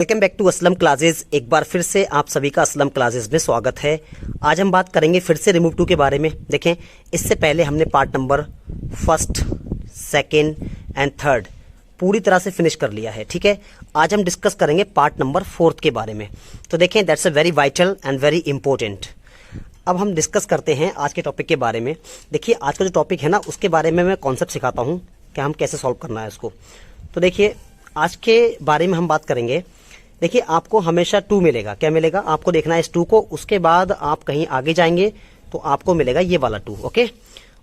Welcome back to Aslam classes. एक बार फिर से आप सभी का असलम क्लासेस में स्वागत है। आज हम बात करेंगे फिर से रिमूव टू के बारे में। देखें, इससे पहले हमने part number first, second and third पूरी तरह से फिनिश कर लिया है। ठीक है, आज हम डिस्कस करेंगे पार्ट नंबर फोर्थ के बारे में। तो देखें, that's a very vital and very important. अब हम डिस्कस करते हैं आज के टॉपिक के बारे में। देखिए, आज का जो टॉपिक है ना, उसके बारे में मैं कॉन्सेप्ट सिखाता हूँ कि हम कैसे सॉल्व करना है उसको। तो देखिए, आज के बारे में हम बात करेंगे। देखिए, आपको हमेशा 2 मिलेगा। क्या मिलेगा? आपको देखना है इस 2 को। उसके बाद आप कहीं आगे जाएंगे तो आपको मिलेगा ये वाला 2। ओके,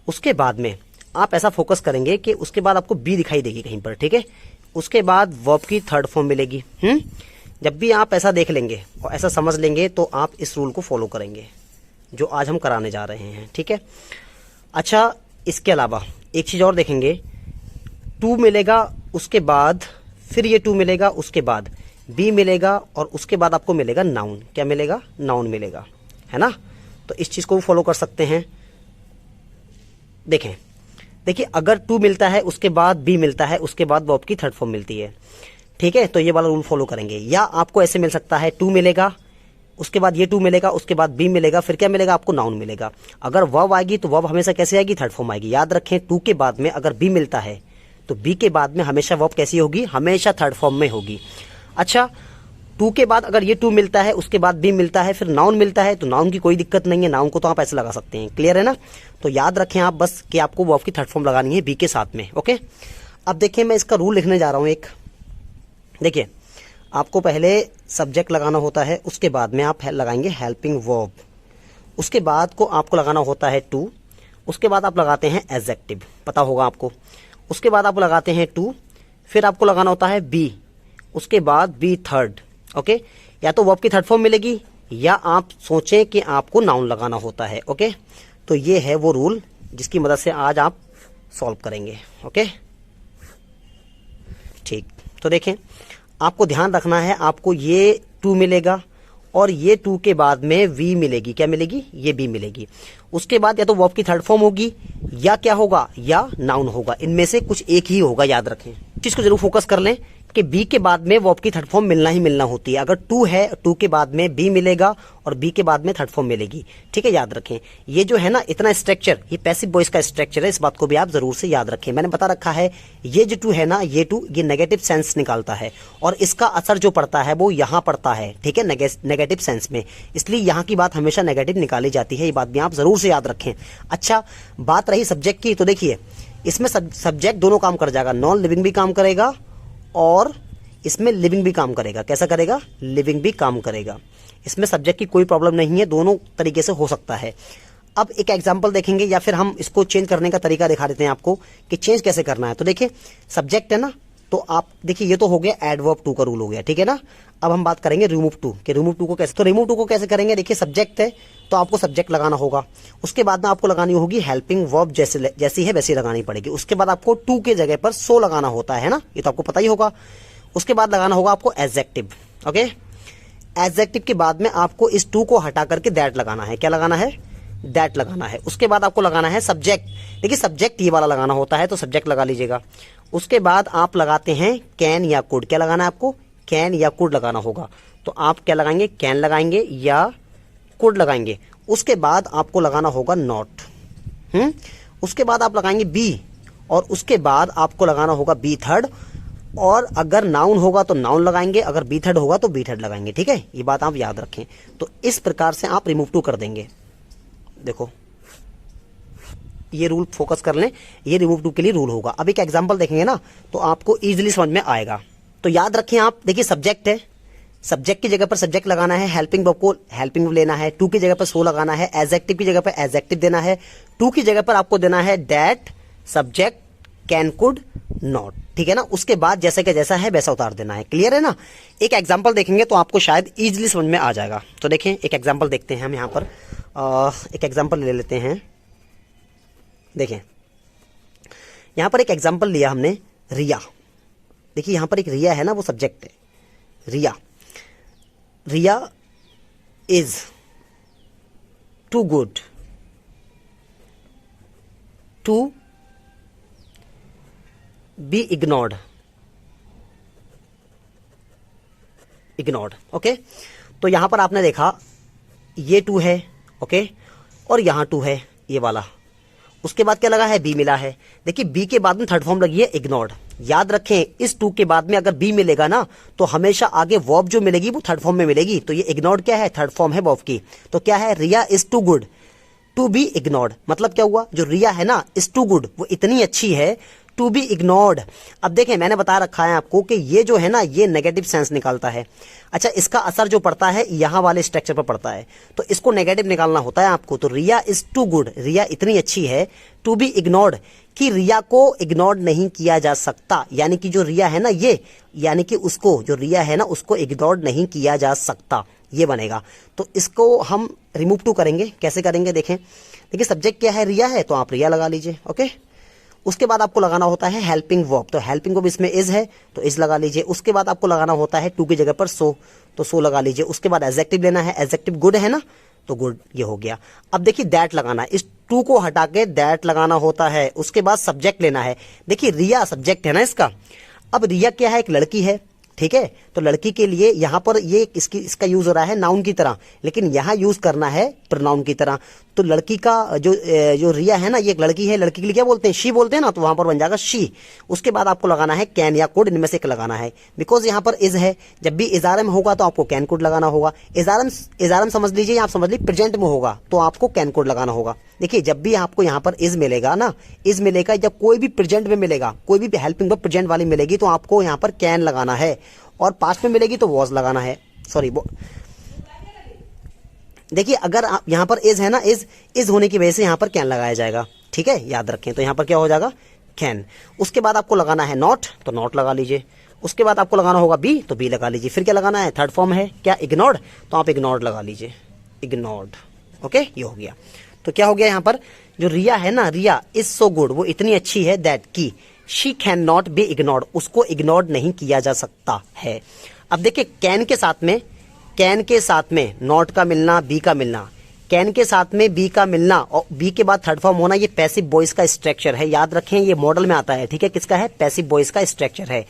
उसके बाद में आप ऐसा फोकस करेंगे कि उसके बाद आपको बी दिखाई देगी कहीं पर। ठीक है, उसके बाद वर्ब की थर्ड फॉर्म मिलेगी। जब भी आप ऐसा देख लेंगे और ऐसा समझ लेंगे तो आप इस रूल को फॉलो करेंगे जो आज हम कराने जा रहे हैं। ठीक है, अच्छा, इसके अलावा एक चीज़ और देखेंगे। 2 मिलेगा, उसके बाद फिर ये 2 मिलेगा, उसके बाद बी मिलेगा और उसके बाद आपको मिलेगा नाउन। क्या मिलेगा? नाउन मिलेगा, है ना। तो इस चीज़ को भी फॉलो कर सकते हैं। देखें, देखिए, अगर 2 मिलता है, उसके बाद बी मिलता है, उसके बाद वर्ब की थर्ड फॉर्म मिलती है। ठीक है, तो ये वाला रूल फॉलो करेंगे। या आपको ऐसे मिल सकता है, 2 मिलेगा, उसके बाद ये 2 मिलेगा, उसके बाद बी मिलेगा, फिर क्या मिलेगा? आपको नाउन मिलेगा। अगर वर्ब आएगी तो वर्ब हमेशा कैसे आएगी? थर्ड फॉर्म आएगी। याद रखें, 2 के बाद में अगर बी मिलता है तो बी के बाद में हमेशा वर्ब कैसी होगी? हमेशा थर्ड फॉर्म में होगी। अच्छा, 2 के बाद अगर ये 2 मिलता है, उसके बाद बी मिलता है, फिर नाउन मिलता है, तो नाउन की कोई दिक्कत नहीं है। नाउन को तो आप ऐसे लगा सकते हैं। क्लियर है ना? तो याद रखें आप बस कि आपको वर्ब की थर्ड फॉर्म लगानी है बी के साथ में। ओके, अब देखिए, मैं इसका रूल लिखने जा रहा हूं एक। देखिए, आपको पहले सब्जेक्ट लगाना होता है, उसके बाद में आप लगाएंगे हेल्पिंग वर्ब, उसके बाद को आपको लगाना होता है 2, उसके बाद आप लगाते हैं एडजेक्टिव, पता होगा आपको। उसके बाद आप लगाते हैं 2, फिर आपको लगाना होता है बी, उसके बाद बी थर्ड। ओके, या तो वर्ब की थर्ड फॉर्म मिलेगी या आप सोचें कि आपको नाउन लगाना होता है। ओके, तो ये है वो रूल जिसकी मदद से आज आप सॉल्व करेंगे। ओके, ठीक। तो देखें, आपको ध्यान रखना है, आपको ये 2 मिलेगा और ये 2 के बाद में वी मिलेगी। क्या मिलेगी? ये बी मिलेगी। उसके बाद या तो वर्ब की थर्ड फॉर्म होगी या क्या होगा? या नाउन होगा। इनमें से कुछ एक ही होगा। याद रखें, चीज को जरूर फोकस कर लें कि बी के बाद में वर्ब की थर्ड फॉर्म मिलना ही मिलना होती है। अगर 2 है, 2 के बाद में बी मिलेगा और बी के बाद में थर्ड फॉर्म मिलेगी। ठीक है, याद रखें। ये जो है ना, इतना स्ट्रक्चर, ये पैसिव वॉइस का स्ट्रक्चर है। इस बात को भी आप जरूर से याद रखें। मैंने बता रखा है, ये जो 2 है ना, ये 2 ये नेगेटिव सेंस निकालता है और इसका असर जो पड़ता है वो यहाँ पड़ता है। ठीक है, नेगेटिव सेंस में, इसलिए यहाँ की बात हमेशा नेगेटिव निकाली जाती है। ये बात भी आप जरूर से याद रखें। अच्छा, बात रही सब्जेक्ट की, तो देखिए, इसमें सब्जेक्ट दोनों काम कर जाएगा। नॉन लिविंग भी काम करेगा और इसमें लिविंग भी काम करेगा। कैसा करेगा? लिविंग भी काम करेगा। इसमें सब्जेक्ट की कोई प्रॉब्लम नहीं है, दोनों तरीके से हो सकता है। अब एक एग्जांपल देखेंगे या फिर हम इसको चेंज करने का तरीका दिखा देते हैं आपको कि चेंज कैसे करना है। तो देखिए, सब्जेक्ट है ना, तो आप देखिए, ये तो हो गया एडवर्ब 2 का रूल हो गया। ठीक है ना। अब हम बात करेंगे रिमूव 2 कि रिमूव 2 को कैसे। तो रिमूव 2 को कैसे करेंगे? देखिए, सब्जेक्ट है तो आपको सब्जेक्ट लगाना होगा, उसके बाद में आपको लगानी होगी हेल्पिंग वर्ब, जैसी है वैसी लगानी पड़ेगी। उसके बाद आपको 2 के जगह पर सो लगाना होता है ना, ये तो आपको पता ही होगा। उसके बाद लगाना होगा आपको एडजेक्टिव। ओके, एडजेक्टिव के बाद में आपको इस 2 को हटा करके दैट लगाना है। क्या लगाना है? दैट लगाना है। उसके बाद आपको लगाना है सब्जेक्ट। देखिए, सब्जेक्ट ये वाला लगाना होता है तो सब्जेक्ट लगा लीजिएगा। उसके बाद आप लगाते हैं कैन या कुड। क्या लगाना है आपको? कैन या कुड लगाना होगा। तो आप क्या लगाएंगे? कैन लगाएंगे या कुड लगाएंगे। उसके बाद आपको लगाना होगा नॉट। उसके बाद आप लगाएंगे बी और उसके बाद आपको लगाना होगा बी थर्ड। और अगर नाउन होगा तो नाउन लगाएंगे, अगर बी थर्ड होगा तो बी थर्ड लगाएंगे। ठीक है, ये बात आप याद रखें। तो इस प्रकार से आप रिमूव 2 कर देंगे। देखो, ये रूल फोकस कर लें, ये रिमूव 2 के लिए रूल होगा। अब एक एग्जांपल देखेंगे ना तो आपको इजीली समझ में आएगा। तो याद रखें आप, देखिए, सब्जेक्ट है, सब्जेक्ट की जगह पर सब्जेक्ट लगाना है, हेल्पिंग वर्ब को हेल्पिंग वर्ब लेना है, 2 की जगह पर सो लगाना है, एडजेक्टिव की जगह पर एडजेक्टिव देना है, 2 की जगह पर आपको देना है that, subject, can, could, not. ठीक है ना। उसके बाद जैसे कि जैसा है वैसा उतार देना है। क्लियर है ना। एक एग्जांपल देखेंगे तो आपको शायद इजीली समझ में आ जाएगा। तो देखें, एक एग्जांपल देखते हैं हम यहाँ पर। एक एग्जांपल ले लेते हैं। देखें, यहाँ पर एक एग्जांपल लिया हमने, रिया। देखिए, यहाँ पर एक रिया है ना, वो सब्जेक्ट है। Riya, Riya is too good to be ignored. Ignored. Okay, तो यहां पर आपने देखा ये टू है, ओके, और यहां टू है ये वाला, उसके बाद क्या लगा है, बी मिला है। देखिए बी के बाद में थर्ड फॉर्म लगी है इग्नोर्ड। याद रखें इस टू के बाद में अगर बी मिलेगा ना तो हमेशा आगे वर्ब जो मिलेगी वो थर्ड फॉर्म में मिलेगी। तो ये इग्नोर्ड क्या है, थर्ड फॉर्म है वर्ब की। तो क्या है, Riya is too good to be ignored. मतलब क्या हुआ, जो रिया है ना इज टू गुड, वो इतनी अच्छी है टू बी इग्नोर्ड। अब देखें मैंने बता रखा है आपको कि ये जो है ना ये नेगेटिव सेंस निकालता है। अच्छा, इसका असर जो पड़ता है यहां वाले स्ट्रक्चर पर पड़ता है, तो इसको नेगेटिव निकालना होता है आपको। तो रिया इज टू गुड, रिया इतनी अच्छी है टू बी इग्नोर्ड, कि रिया को इग्नोर नहीं किया जा सकता। यानी कि जो रिया है ना ये, यानी कि उसको, जो रिया है ना उसको इग्नोर नहीं किया जा सकता, ये बनेगा। तो इसको हम रिमूव टू करेंगे। कैसे करेंगे देखें। देखिए सब्जेक्ट क्या है, रिया है, तो आप रिया लगा लीजिए। ओके, उसके बाद आपको लगाना होता है हेल्पिंग वर्ब। तो हेल्पिंग वर्ब इसमें इज है तो इज लगा लीजिए। उसके बाद आपको लगाना होता है टू की जगह पर सो, तो सो लगा लीजिए। उसके बाद एडजेक्टिव लेना है, एडजेक्टिव गुड है ना, तो गुड ये हो गया। अब देखिए दैट लगाना है, इस टू को हटा के दैट लगाना होता है। उसके बाद सब्जेक्ट लेना है। देखिए रिया सब्जेक्ट है ना इसका। अब रिया क्या है, एक लड़की है, ठीक है। तो लड़की के लिए यहां पर ये इसका यूज हो रहा है नाउन की तरह, लेकिन यहां यूज करना है प्रोनाउन की तरह। तो लड़की का जो रिया है ना ये एक लड़की है, लड़की के लिए क्या बोलते हैं, शी बोलते हैं ना, तो वहां पर बन जाएगा शी। उसके बाद आपको लगाना है कैन या कुड, इनमें से एक लगाना है। बिकॉज यहां पर इज है, जब भी इजारम होगा तो आपको कैन कुड लगाना होगा। इजारम समझ लीजिए, आप समझ लीजिए प्रेजेंट में होगा तो आपको कैन कुड लगाना होगा। देखिए जब भी आपको यहां पर इज मिलेगा ना, इज मिलेगा, जब कोई भी प्रेजेंट में मिलेगा, कोई भी हेल्पिंग वर्ब प्रेजेंट वाली मिलेगी तो आपको यहां पर कैन लगाना है, और पास्ट में मिलेगी तो वॉज लगाना है। सॉरी, देखिए अगर आप यहां पर इज है ना, इज होने की वजह से यहां पर कैन लगाया जाएगा, ठीक है, याद रखें। तो यहां पर क्या हो जाएगा, कैन। उसके बाद आपको लगाना है नॉट, तो नॉट लगा लीजिए। उसके बाद आपको लगाना होगा बी, तो बी लगा लीजिए। फिर क्या लगाना है, थर्ड फॉर्म है क्या, इग्नोर्ड, तो आप इग्नोर्ड लगा लीजिए, इग्नोर्ड। ओके, ये हो गया। तो क्या हो गया यहां पर, जो रिया है ना, रिया इज सो गुड, वो इतनी अच्छी है दैट की she can not be ignored, उसको इग्नोर नहीं किया जा सकता है। अब देखिए कैन के साथ में नॉट का मिलना, बी का मिलना, कैन के साथ में बी का मिलना और बी के बाद थर्ड फॉर्म होना, ये पैसिव वॉइस का स्ट्रक्चर है। याद रखें ये मॉडल में आता है, ठीक है, किसका है, पैसिव वॉइस का स्ट्रक्चर है।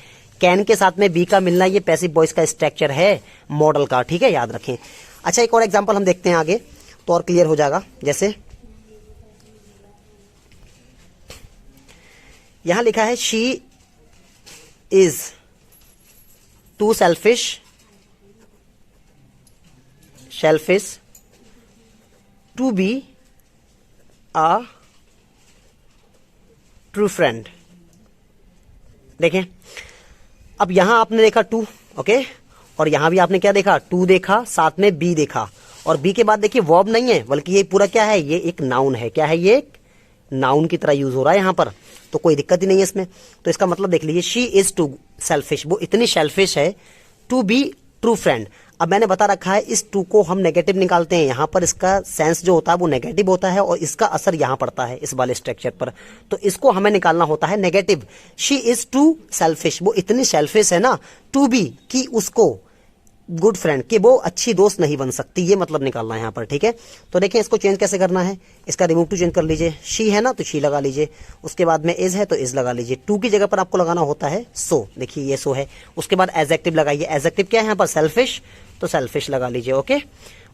कैन के साथ में बी का मिलना ये पैसिव वॉइस का स्ट्रक्चर है मॉडल का, ठीक है, याद रखें। अच्छा, एक और एग्जाम्पल हम देखते हैं आगे तो और क्लियर हो जाएगा। जैसे यहां लिखा है she is too selfish to be a true friend. देखें अब यहां आपने देखा टू, ओके, और यहां भी आपने क्या देखा, टू देखा, साथ में बी देखा, और बी के बाद देखिए वर्ब नहीं है बल्कि ये पूरा क्या है, ये एक नाउन है। क्या है, ये एक नाउन की तरह यूज हो रहा है यहां पर, तो कोई दिक्कत ही नहीं है इसमें। तो इसका मतलब देख लीजिए, शी इज टू सेल्फिश, वो इतनी सेल्फिश है टू बी ट्रू फ्रेंड। अब मैंने बता रखा है इस टू को हम नेगेटिव निकालते हैं, यहां पर इसका सेंस जो होता है वो नेगेटिव होता है और इसका असर यहां पड़ता है इस वाले स्ट्रक्चर पर, तो इसको हमें निकालना होता है negative. She is too selfish, वो इतनी सेल्फिश है ना टू बी, कि उसको गुड फ्रेंड, कि वो अच्छी दोस्त नहीं बन सकती, ये मतलब निकालना है यहाँ पर, ठीक है। तो देखिए इसको चेंज कैसे करना है, इसका रिमूव टू चेंज कर लीजिए। शी है ना तो शी लगा लीजिए, उसके बाद में इज है तो इज लगा लीजिए। टू की जगह पर आपको लगाना होता है सो, देखिए ये सो है। उसके बाद एडजेक्टिव लगाइए, एडजेक्टिव क्या है यहाँ पर, सेल्फिश, तो सेल्फिश लगा लीजिए, ओके।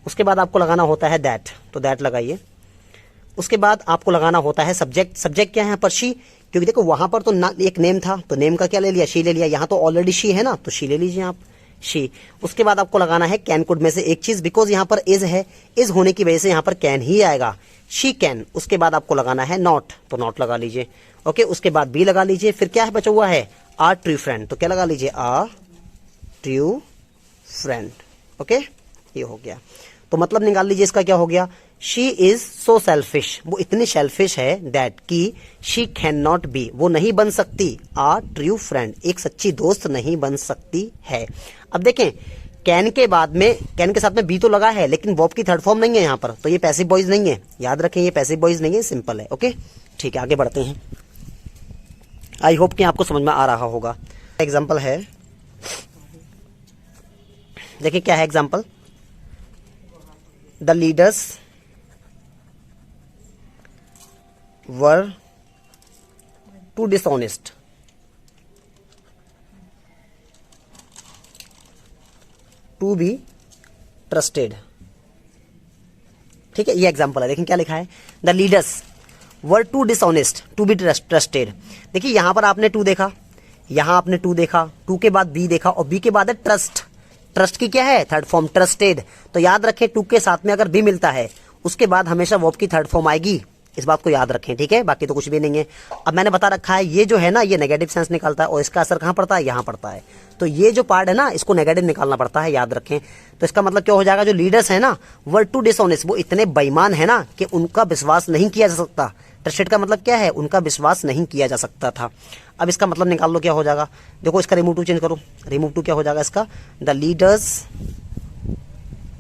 उसके बाद आपको लगाना होता है दैट, तो दैट लगाइए। उसके बाद आपको लगाना होता है सब्जेक्ट, सब्जेक्ट क्या है यहाँ पर, शी, क्योंकि देखो वहां पर तो ना एक नेम था तो नेम का क्या ले लिया, शी ले लिया, यहाँ तो ऑलरेडी शी है ना तो शी ले लीजिए आप, शी। उसके बाद आपको लगाना है कैन कुड में से एक चीज, बिकॉज यहां पर इज है, इज होने की वजह से यहां पर कैन ही आएगा, शी कैन। उसके बाद आपको लगाना है नॉट, तो नॉट लगा लीजिए, ओके। उसके बाद बी लगा लीजिए। फिर क्या है बचा हुआ है, आ ट्रू फ्रेंड, तो क्या लगा लीजिए, आ ट्रू फ्रेंड, ओके, ये हो गया। तो मतलब निकाल लीजिए इसका क्या हो गया, शी इज सो सेल्फिश, वो इतनी सेल्फिश है दैट की शी कैन नॉट बी, वो नहीं बन सकती, आ ट्रू फ्रेंड, एक सच्ची दोस्त नहीं बन सकती है। अब देखें कैन के बाद में, कैन के साथ में बी तो लगा है लेकिन वर्ब की थर्ड फॉर्म नहीं है यहाँ पर, तो ये पैसिव वॉइस नहीं है, याद रखें ये पैसिव वॉइस नहीं है, सिंपल है, ओके, ठीक है। आगे बढ़ते हैं, आई होप कि आपको समझ में आ रहा होगा। एग्जाम्पल है, देखिए क्या है example, the leaders were too dishonest to be trusted. ठीक है, ये एग्जांपल है। देखें क्या लिखा है, the leaders were too dishonest to be trusted. देखिए यहां पर आपने टू देखा, यहां आपने टू देखा, टू के बाद बी देखा और बी के बाद है ट्रस्ट। ट्रस्ट की क्या है, थर्ड फॉर्म ट्रस्टेड। तो याद रखें टू के साथ में अगर बी मिलता है उसके बाद हमेशा वर्ब की थर्ड फॉर्म आएगी, इस बात को याद रखें। ठीक है, बाकी तो कुछ भी नहीं है। अब मैंने बता रखा है ये जो है ना ये नेगेटिव सेंस निकालता है और इसका असर कहां पड़ता है, यहां पड़ता है। तो ये जो पार्ट है ना इसको नेगेटिव निकालना पड़ता है, याद रखें। तो इसका मतलब क्या हो जाएगा, जो लीडर्स है ना वर टू डिसऑनेस्ट, वो इतने बेईमान है ना कि उनका विश्वास नहीं किया जा सकता। ट्रस्टेड का मतलब क्या है, उनका विश्वास नहीं किया जा सकता था। अब इसका मतलब निकाल लो क्या हो जाएगा, देखो इसका रिमूव टू चेंज करो, रिमूव टू क्या हो जाएगा इसका, द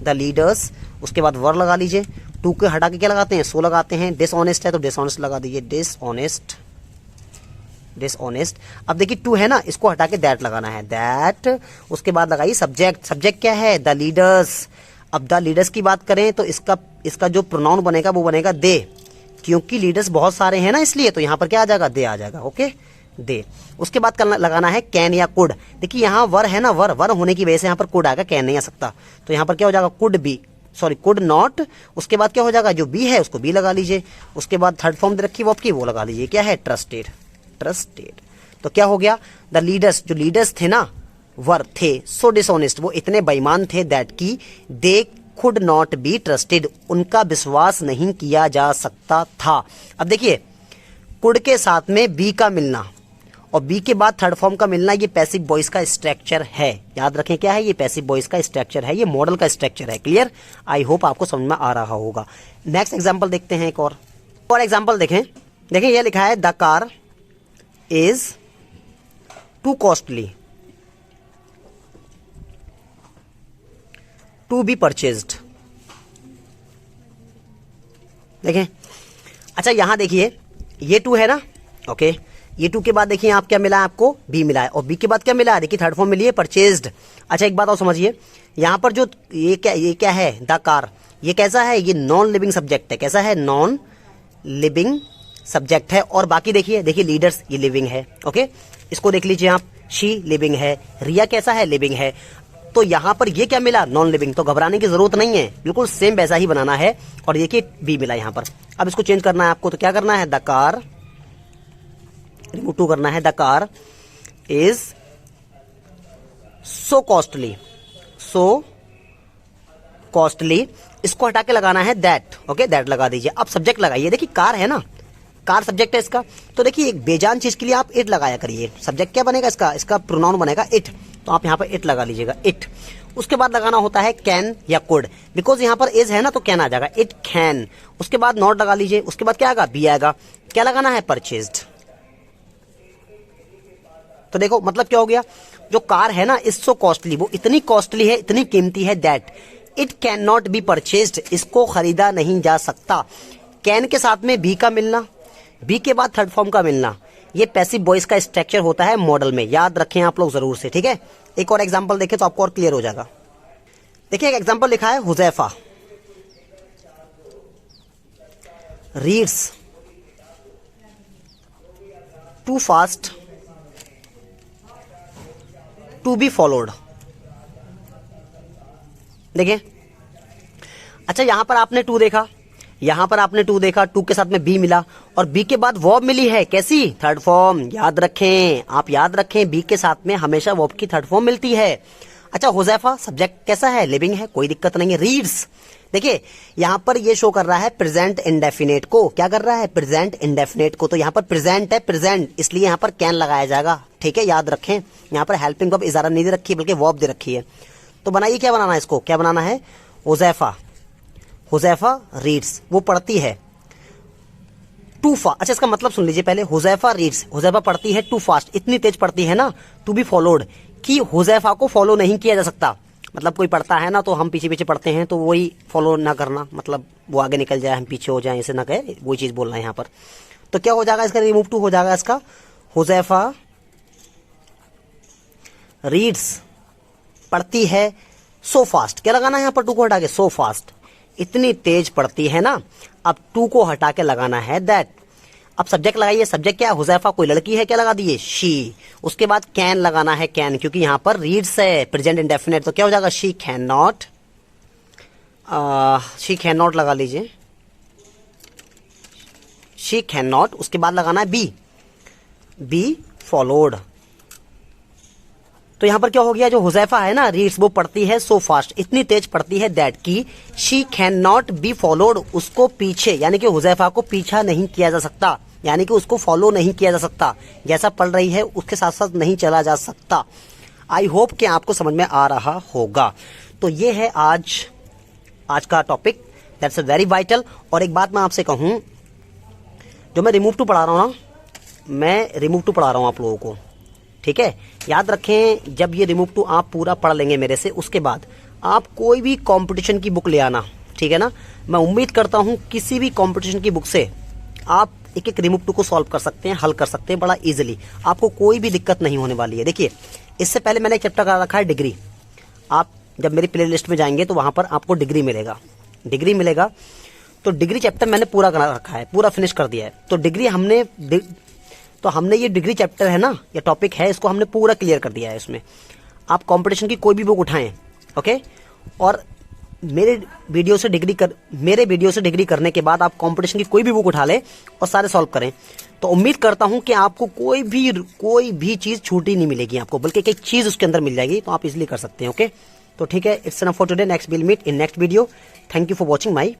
लीडर्स, उसके बाद वर लगा लीजिए, टू के हटा के क्या लगाते हैं, सो लगाते हैं। डिसऑनेस्ट है तो डिसऑनेस्ट लगा दीजिए, डिसऑनेस्ट। अब देखिए टू है ना, इसको हटा के दैट लगाना है, दैट। उसके बाद लगाइए सब्जेक्ट, सब्जेक्ट क्या है, द लीडर्स। अब द लीडर्स की बात करें तो इसका जो प्रोनाउन बनेगा वो बनेगा दे, क्योंकि लीडर्स बहुत सारे हैं ना इसलिए, तो यहां पर क्या आ जाएगा, दे आ जाएगा। ओके, दे। उसके बाद लगाना है कैन या कुड। देखिए यहां वर है ना, वर होने की वजह से यहां पर कुड आएगा, कैन नहीं आ सकता। तो यहां पर क्या हो जाएगा, कुड नॉट। उसके बाद क्या हो जाएगा, जो बी है उसको बी लगा लीजिए। उसके बाद थर्ड फॉर्म दे रखी वो आपकी, वो लगा लीजिए, क्या है, ट्रस्टेड। तो क्या हो गया, द लीडर्स, जो लीडर्स थे ना वर थे सो डिसऑनेस्ट, वो इतने बेईमान थे दैट की they could not be trusted, उनका विश्वास नहीं किया जा सकता था। अब देखिए कुड के साथ में बी का मिलना और बी के बाद थर्ड फॉर्म का मिलना, ये पैसिव वॉइस का स्ट्रक्चर है। याद रखें क्या है, ये पैसिव वॉइस का स्ट्रक्चर है, ये मॉडल का स्ट्रक्चर है। क्लियर, आई होप आपको समझ में आ रहा होगा। नेक्स्ट एग्जांपल देखते हैं, एक और एग्जांपल देखें। ये लिखा है the car is too costly to be purchased. देखें, अच्छा यहां देखिए ये टू है ना, ओके, ये टू के बाद देखिए आप क्या मिला है, आपको बी मिला है और बी के बाद क्या मिला है, देखिए थर्ड फॉर्म मिली है, परचेज्ड। अच्छा एक बात और समझिए, यहां पर जो ये क्या है, द कार, ये कैसा है, ये नॉन लिविंग सब्जेक्ट है। कैसा है, नॉन लिविंग सब्जेक्ट है। और बाकी देखिए लीडर्स, ये लिविंग है। ओके, इसको देख लीजिए आप, शी लिविंग है, रिया कैसा है, लिविंग है। तो यहां पर ये क्या मिला, नॉन लिविंग। तो घबराने की जरूरत नहीं है, बिल्कुल सेम वैसा ही बनाना है। और देखिए बी मिला यहां पर। अब इसको चेंज करना है आपको, तो क्या करना है, द कार, रिमूव टू करना है, the car is so costly, इसको हटा के लगाना है दैट। ओके, दैट लगा दीजिए। अब सब्जेक्ट लगाइए, देखिए कार है ना, कार सब्जेक्ट है इसका। तो देखिए एक बेजान चीज के लिए आप इट लगाया करिए। सब्जेक्ट क्या बनेगा इसका प्रोनाउन बनेगा इट, तो आप यहां पर इट लगा लीजिएगा, इट। उसके बाद लगाना होता है कैन या कुड, बिकॉज यहां पर इज है ना तो कैन आ जाएगा, इट कैन। उसके बाद नॉट लगा लीजिए। उसके बाद क्या आएगा, बी आएगा। क्या लगाना है, परचेज्ड। तो देखो मतलब क्या हो गया, जो कार है ना इज सो कॉस्टली, वो इतनी कॉस्टली है, इतनी कीमती है that it can not be purchased, इसको खरीदा नहीं जा सकता। कैन के साथ में बी का मिलना, बी के बाद थर्ड फॉर्म का मिलना, ये पैसिव वॉइस का स्ट्रक्चर होता है मॉडल में। याद रखें आप लोग जरूर से, ठीक है। एक और एग्जांपल देखें तो आपको और क्लियर हो जाएगा। देखिए एक एग्जांपल लिखा है, Huzaifa reads too fast to be followed. देखिए, अच्छा यहां पर आपने टू देखा, यहां पर आपने टू देखा, टू के साथ में बी मिला और बी के बाद वर्ब मिली है, कैसी, थर्ड फॉर्म। याद रखें, आप याद रखें, बी के साथ में हमेशा वर्ब की थर्ड फॉर्म मिलती है। अच्छा हुजैफा सब्जेक्ट कैसा है, लिविंग है, कोई दिक्कत नहीं है। रीड्स, देखिए यहां पर ये शो कर रहा है प्रेजेंट इंडेफिनेट को। क्या कर रहा है, प्रेजेंट इंडेफिनेट को। तो यहां पर प्रेजेंट है, प्रेजेंट, इसलिए यहां पर कैन लगाया जाएगा, ठीक है। याद रखें, यहां पर हेल्पिंग वर्ब इजारा नहीं दे रखी बल्कि वर्ब दे रखी है। तो बनाइए, क्या बनाना है इसको, क्या बनाना है, हुजैफा रीड्स, वो पढ़ती है टू फास्ट। अच्छा इसका मतलब सुन लीजिए पहले, हुजैफा रीड्स, हुजैफा पढ़ती है टू फास्ट, इतनी तेज पढ़ती है ना, टू बी फॉलोड, कि हुजैफा को फॉलो नहीं किया जा सकता। मतलब कोई पढ़ता है ना तो हम पीछे पीछे पढ़ते हैं, तो वही फॉलो ना करना, मतलब वो आगे निकल जाए हम पीछे हो जाए, ऐसे ना कहे, वही चीज बोलना है यहाँ पर। तो क्या हो जाएगा इसका, रिमूव टू हो जाएगा इसका, हुजैफा रीड्स पढ़ती है सो फास्ट। क्या लगाना है यहाँ पर, टू को हटा के, सो फास्ट, इतनी तेज पढ़ती है ना। अब टू को हटा के लगाना है दैट। अब सब्जेक्ट लगाइए, सब्जेक्ट क्या है, हुजैफा कोई लड़की है, क्या लगा दिए, शी। उसके बाद कैन लगाना है, कैन, क्योंकि यहां पर रीड्स है प्रेजेंट इंडेफिनिट, तो क्या हो जाएगा, she can not, she can not लगा लीजिए, शी कैन नॉट। उसके बाद लगाना है बी, बी फॉलोड। तो यहां पर क्या हो गया, जो हुजैफा है ना रीड्स, वो पढ़ती है सो फास्ट, इतनी तेज पढ़ती है दैट की she can not be followed, उसको पीछे यानी कि हुजैफा को पीछा नहीं किया जा सकता, यानी कि उसको फॉलो नहीं किया जा सकता, जैसा पढ़ रही है उसके साथ साथ नहीं चला जा सकता। आई होप कि आपको समझ में आ रहा होगा। तो ये है आज का topic, that's a very vital. और एक बात मैं आपसे कहूं, जो मैं रिमूव टू पढ़ा रहा हूं ना, मैं रिमूव टू पढ़ा रहा हूं आप लोगों को, ठीक है। याद रखें, जब ये रिमूव टू आप पूरा पढ़ लेंगे मेरे से, उसके बाद आप कोई भी कंपटीशन की बुक ले आना, ठीक है ना। मैं उम्मीद करता हूं किसी भी कंपटीशन की बुक से आप एक एक रिमूव टू को सॉल्व कर सकते हैं, हल कर सकते हैं बड़ा इजीली, आपको कोई भी दिक्कत नहीं होने वाली है। देखिए, इससे पहले मैंने एक चैप्टर कर रखा है डिग्री, आप जब मेरी प्ले लिस्ट में जाएंगे तो वहां पर आपको डिग्री मिलेगा, डिग्री मिलेगा। तो डिग्री चैप्टर मैंने पूरा कर रखा है, पूरा फिनिश कर दिया है। तो डिग्री हमने ये डिग्री चैप्टर है ना, ये टॉपिक है, इसको हमने पूरा क्लियर कर दिया है। इसमें आप कंपटीशन की कोई भी बुक उठाएं, ओके, और मेरे वीडियो से डिग्री करने के बाद आप कंपटीशन की कोई भी बुक उठा लें और सारे सॉल्व करें, तो उम्मीद करता हूं कि आपको कोई भी चीज छूटी नहीं मिलेगी आपको, बल्कि एक एक चीज उसके अंदर मिल जाएगी, तो आप इजिली कर सकते हैं। ओके, तो ठीक है, it's enough for today, next will meet in next video. Thank you for watching my